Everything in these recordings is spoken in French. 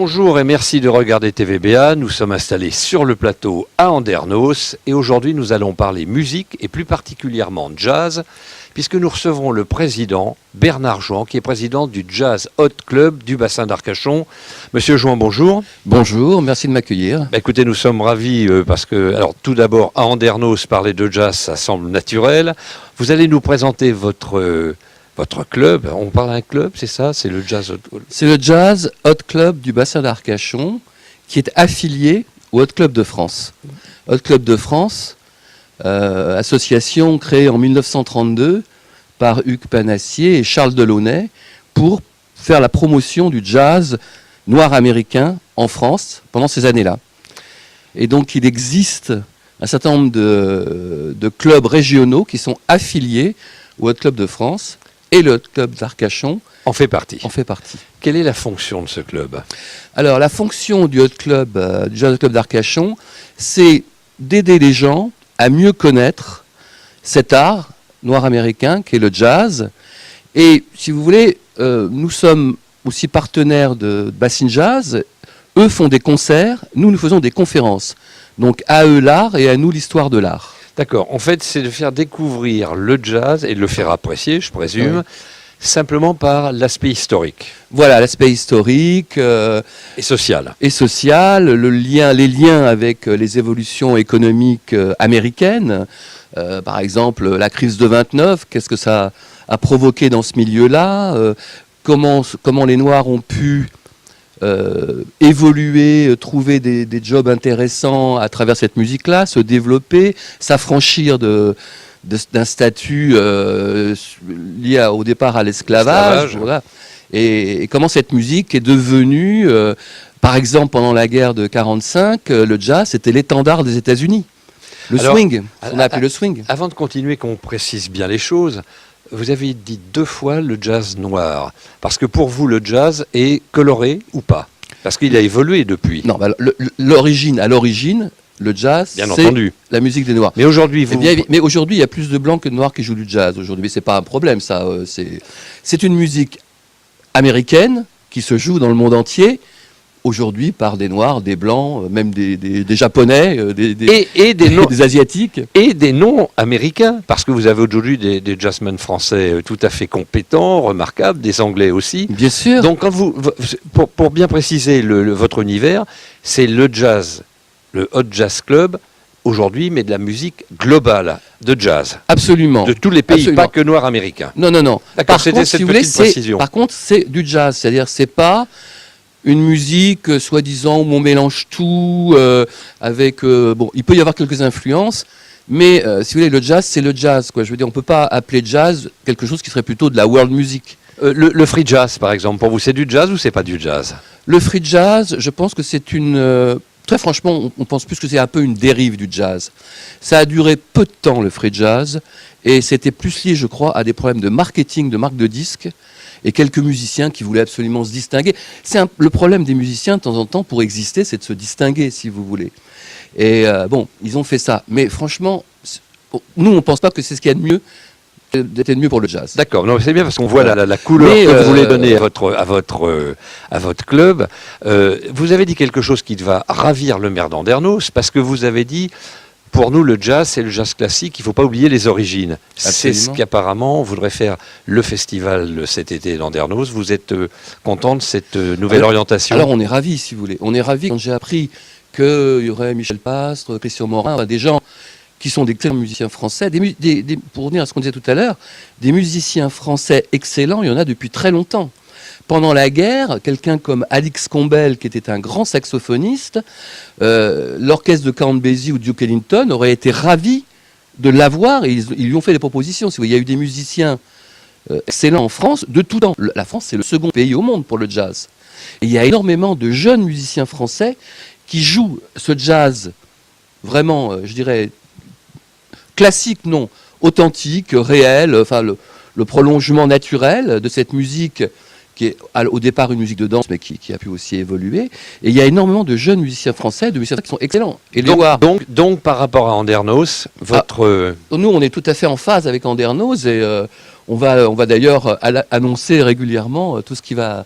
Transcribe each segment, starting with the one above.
Bonjour et merci de regarder TVBA. Nous sommes installés sur le plateau à Andernos et aujourd'hui nous allons parler musique et plus particulièrement jazz puisque nous recevrons le président Bernard Jouan qui est président du Jazz Hot Club du bassin d'Arcachon. Monsieur Jouan, bonjour. Bonjour, merci de m'accueillir. Écoutez, nous sommes ravis parce que, alors tout d'abord à Andernos, parler de jazz ça semble naturel. Vous allez nous présenter votre club, on parle d'un club, c'est ça? C'est le Jazz Hot Club? C'est le Jazz Hot Club du bassin d'Arcachon qui est affilié au Hot Club de France. Hot Club de France, association créée en 1932 par Hugues Panassier et Charles Delaunay pour faire la promotion du jazz noir américain en France pendant ces années-là. Et donc il existe un certain nombre de clubs régionaux qui sont affiliés au Hot Club de France. Et le club d'Arcachon en fait partie. Quelle est la fonction de ce club? Alors, la fonction du Hot Club, du Jazz Club d'Arcachon, c'est d'aider les gens à mieux connaître cet art noir américain qui est le jazz. Et si vous voulez, nous sommes aussi partenaires de Bassin Jazz. Eux font des concerts, nous faisons des conférences. Donc à eux l'art et à nous l'histoire de l'art. D'accord. En fait, c'est de faire découvrir le jazz et de le faire apprécier, je présume, simplement par l'aspect historique. Voilà, l'aspect historique. Et social. Et social, les liens avec les évolutions économiques américaines. Par exemple, la crise de 29, qu'est-ce que ça a provoqué dans ce milieu-là, comment les Noirs ont pu évoluer, trouver des jobs intéressants à travers cette musique-là, se développer, s'affranchir d'un statut lié au départ à l'esclavage. Voilà. Et comment cette musique est devenue, par exemple pendant la guerre de 1945, le jazz c'était l'étendard des États-Unis. Swing, on a appelé le swing. Avant de continuer, qu'on précise bien les choses, vous avez dit 2 fois le jazz noir. Parce que pour vous, le jazz est coloré ou pas? Parce qu'il a évolué depuis. Non, bah, à l'origine, le jazz, c'est la musique des Noirs. Mais aujourd'hui, mais aujourd'hui, il y a plus de blancs que de noirs qui jouent du jazz. Aujourd'hui, mais c'est pas un problème, ça. C'est une musique américaine qui se joue dans le monde entier. Aujourd'hui, par des Noirs, des Blancs, même des Japonais, des Asiatiques. Et des non-américains, parce que vous avez aujourd'hui des jazzmen français tout à fait compétents, remarquables, des Anglais aussi. Bien sûr. Donc, pour bien préciser votre univers, c'est le jazz, le Hot Jazz Club, aujourd'hui, mais de la musique globale de jazz. Absolument. De tous les pays, Absolument. pas que noirs américains. Non. D'accord, c'était cette petite précision. Par contre, c'est du jazz, c'est-à-dire c'est pas une musique, soi-disant, où on mélange tout, avec... il peut y avoir quelques influences, mais si vous voulez, le jazz, c'est le jazz, quoi. Je veux dire, on ne peut pas appeler jazz quelque chose qui serait plutôt de la world music. Le free jazz, par exemple, pour vous, c'est du jazz ou c'est pas du jazz? Le free jazz, je pense que c'est une... très franchement, on pense plus que c'est un peu une dérive du jazz. Ça a duré peu de temps, le free jazz, et c'était plus lié, je crois, à des problèmes de marketing, de marque de disques, et quelques musiciens qui voulaient absolument se distinguer. Le problème des musiciens, de temps en temps, pour exister, c'est de se distinguer, si vous voulez. Et ils ont fait ça. Mais franchement, nous, on ne pense pas que c'est ce qu'il y a de mieux, d'être mieux pour le jazz. D'accord, non, c'est bien parce qu'on voit la couleur que vous voulez donner à votre club. Vous avez dit quelque chose qui va ravir le maire d'Andernos, parce que vous avez dit... Pour nous, le jazz, c'est le jazz classique. Il ne faut pas oublier les origines. C'est ce qu'apparemment voudrait faire le festival cet été d'Andernos. Vous êtes content de cette nouvelle orientation? Alors, on est ravis, si vous voulez. On est ravis quand j'ai appris qu'il y aurait Michel Pastre, Christian Morin, des gens qui sont d'excellents musiciens français. Pour revenir à ce qu'on disait tout à l'heure, des musiciens français excellents, il y en a depuis très longtemps. Pendant la guerre, quelqu'un comme Alix Combel, qui était un grand saxophoniste, l'orchestre de Count Basie ou Duke Ellington aurait été ravi de l'avoir et ils lui ont fait des propositions. Il y a eu des musiciens excellents en France de tout temps. La France, c'est le second pays au monde pour le jazz. Et il y a énormément de jeunes musiciens français qui jouent ce jazz vraiment, je dirais, classique, non, authentique, réel, enfin le prolongement naturel de cette musique qui est au départ une musique de danse, mais qui a pu aussi évoluer. Et il y a énormément de jeunes musiciens français, de musiciens qui sont excellents. Et donc, par rapport à Andernos, nous, on est tout à fait en phase avec Andernos, et On va d'ailleurs annoncer régulièrement tout ce qui va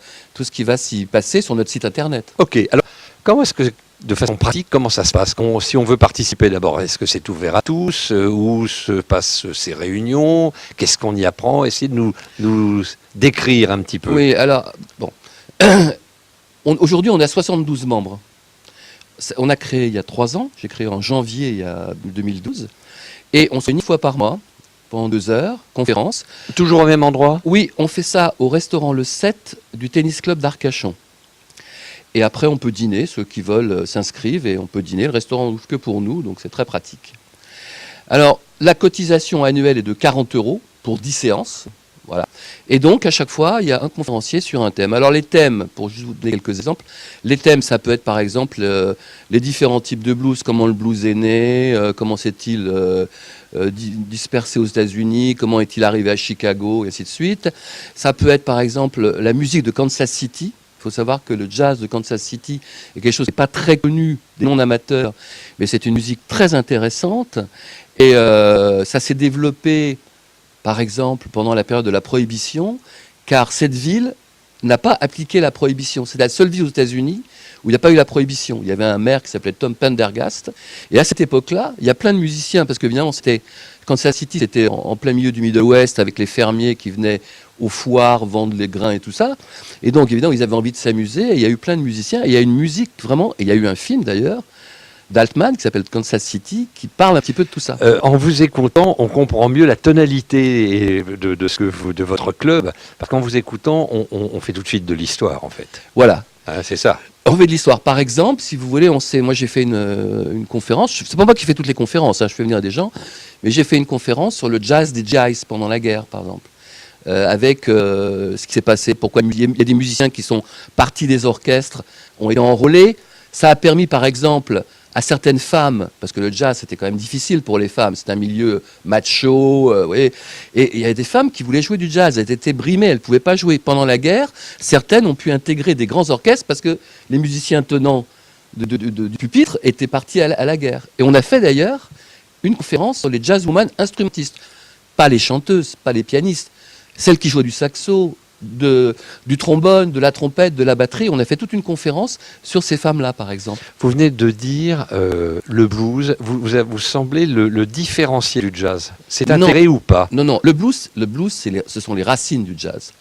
s'y passer sur notre site internet. Ok, alors comment est-ce que, de façon pratique, comment ça se passe si on veut participer d'abord? Est-ce que c'est ouvert à tous? Où se passent ces réunions? Qu'est-ce qu'on y apprend? Essayez de nous décrire un petit peu. Oui, alors, bon. Aujourd'hui, on a 72 membres. On a créé il y a 3 ans, j'ai créé en janvier 2012, et on se réunit une fois par mois, pendant 2 heures, conférence. Toujours au même endroit? Oui, on fait ça au restaurant Le 7 du tennis club d'Arcachon. Et après, on peut dîner, ceux qui veulent s'inscrivent, et on peut dîner. Le restaurant n'ouvre que pour nous, donc c'est très pratique. Alors, la cotisation annuelle est de 40 € pour 10 séances. Voilà. Et donc, à chaque fois, il y a un conférencier sur un thème. Alors, les thèmes, pour juste vous donner quelques exemples, les thèmes, ça peut être par exemple les différents types de blues, comment le blues est né, comment s'est-il dispersé aux États-Unis, comment est-il arrivé à Chicago, et ainsi de suite. Ça peut être par exemple la musique de Kansas City. Il faut savoir que le jazz de Kansas City est quelque chose qui n'est pas très connu des non-amateurs, mais c'est une musique très intéressante. Et ça s'est développé, par exemple, pendant la période de la Prohibition, car cette ville n'a pas appliqué la Prohibition. C'est la seule ville aux États-Unis où il n'y a pas eu la Prohibition. Il y avait un maire qui s'appelait Tom Pendergast. Et à cette époque-là, il y a plein de musiciens, parce qu'évidemment, Kansas City, c'était en plein milieu du Middle West, avec les fermiers qui venaient aux foires vendre les grains et tout ça. Et donc, évidemment, ils avaient envie de s'amuser. Et il y a eu plein de musiciens. Et il y a une musique, vraiment, et il y a eu un film, d'ailleurs, d'Altman, qui s'appelle Kansas City, qui parle un petit peu de tout ça. En vous écoutant, on comprend mieux la tonalité de votre club, parce qu'en vous écoutant, on fait tout de suite de l'histoire, en fait. Voilà. C'est ça. On fait de l'histoire. Par exemple, si vous voulez, moi j'ai fait une conférence, c'est pas moi qui fais toutes les conférences, je fais venir des gens, mais j'ai fait une conférence sur le jazz des Jazz pendant la guerre, par exemple. Avec ce qui s'est passé, pourquoi il y a des musiciens qui sont partis des orchestres, ont été enrôlés. Ça a permis, par exemple, à certaines femmes, parce que le jazz c'était quand même difficile pour les femmes, c'est un milieu macho, et il y a des femmes qui voulaient jouer du jazz, elles étaient brimées, elles ne pouvaient pas jouer. Pendant la guerre, certaines ont pu intégrer des grands orchestres parce que les musiciens tenants du pupitre étaient partis à la guerre. Et on a fait d'ailleurs une conférence sur les jazzwomen instrumentistes, pas les chanteuses, pas les pianistes, celles qui jouaient du saxo, du trombone, de la trompette, de la batterie. On a fait toute une conférence sur ces femmes-là, par exemple. Vous venez de dire le blues, vous semblez le différencier du jazz. C'est intégré ou pas? Non. Le blues ce sont les racines du jazz.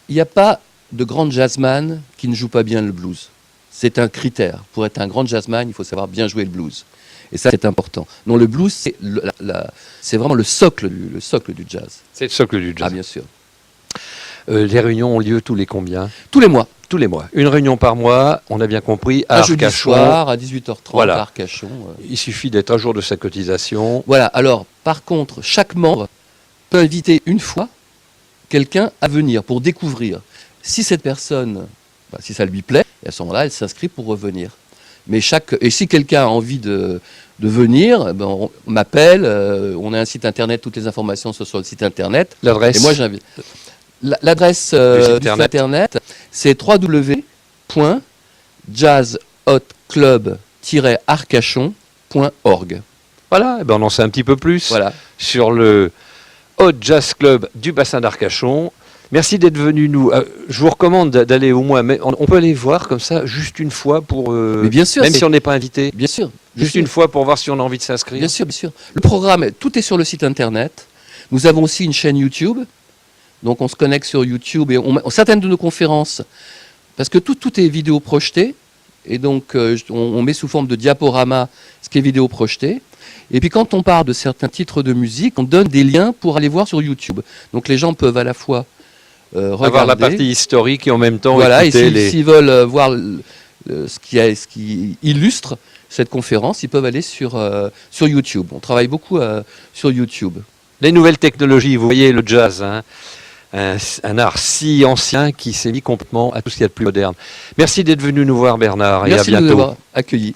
Il n'y a pas de grand jazzman qui ne joue pas bien le blues. C'est un critère. Pour être un grand jazzman, il faut savoir bien jouer le blues. Et ça, c'est important. Non, le blues, c'est vraiment le socle du jazz. C'est le socle du jazz. Ah, bien sûr. Les réunions ont lieu tous les combien? Tous les mois. Tous les mois. Une réunion par mois, on a bien compris, à Arcachon. Jeudi soir, à 18h30, voilà. À Arcachon. Il suffit d'être à jour de sa cotisation. Voilà. Alors, par contre, chaque membre peut inviter une fois quelqu'un à venir pour découvrir. Si cette personne, si ça lui plaît, à ce moment-là, elle s'inscrit pour revenir. Mais et si quelqu'un a envie de venir, on m'appelle, on a un site internet, toutes les informations sont sur le site internet. L'adresse? Et moi, j'invite. L'adresse du site internet, c'est www.jazzhotclub-arcachon.org. Voilà, on en sait un petit peu plus sur le Hot Jazz Club du bassin d'Arcachon. Merci d'être venu nous. Je vous recommande d'aller au moins, mais on peut aller voir comme ça juste une fois pour. Mais bien sûr, même si on n'est pas invité. Bien sûr. Juste une fois pour voir si on a envie de s'inscrire. Bien sûr, bien sûr. Le programme, tout est sur le site internet. Nous avons aussi une chaîne YouTube. Donc on se connecte sur YouTube et certaines de nos conférences, parce que tout est vidéo projeté, et donc on met sous forme de diaporama ce qui est vidéo projeté. Et puis quand on parle de certains titres de musique, on donne des liens pour aller voir sur YouTube. Donc les gens peuvent à la fois regarder avoir la partie historique et en même temps voilà, écouter et s'ils veulent voir ce qui illustre cette conférence, ils peuvent aller sur YouTube. On travaille beaucoup sur YouTube. Les nouvelles technologies, vous voyez le jazz, un art si ancien qui s'est mis complètement à tout ce qu'il y a de plus moderne. Merci d'être venu nous voir, Bernard, et à bientôt. Merci de nous avoir accueillis.